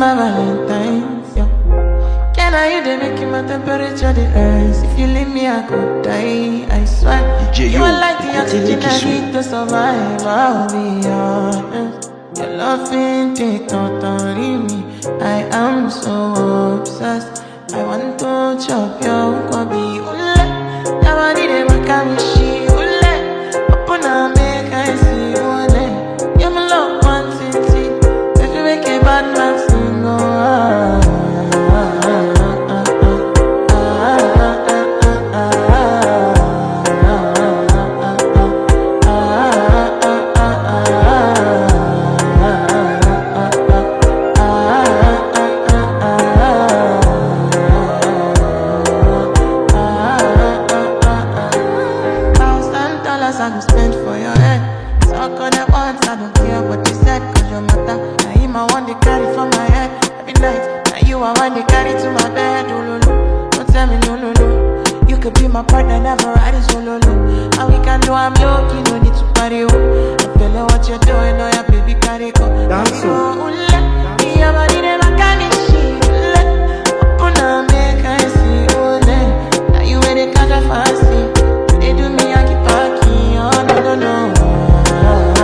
my Valentine's, yo. Can I you they making my temperature the rise? If you leave me, I could die, I swear. You are like the oxygen I need to survive, I'll be honest. Your love ain't take totally me. I am so obsessed. I want to chop your kwabi ule. Nobody they make me she ule. Open up, make I see ule. You're my love, Nwantiti. If you make a bad man sing, oh. I go spend for your head. Talk on the once, I don't care what you said. Cause your matter, now him I want to carry for my head. Every night, now you I want to carry to my bed. Oh, no, no, don't tell me no, no, no. You could be my partner, never ride it solo, no. And we can do, I'm lucky, no need to party, oh. I'm feeling what you're doing, oh yeah, baby, carry go. Dance, oh, your body, they make me shit, open up, make I see, oh, now you ready, catch a fast, they do me, I keep talking. Oh, no, no, no.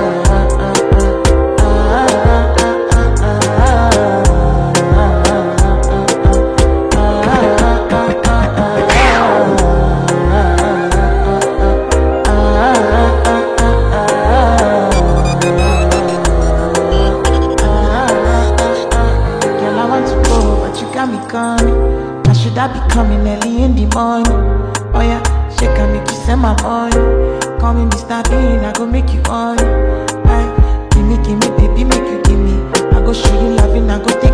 Girl, I want to go, but you got me coming. I should have be coming early in the morning. Oh yeah, shake and make you send my money. Call me Mr. Bean, I go make you on. Give me, baby, make you give me. I go show you loving, I go take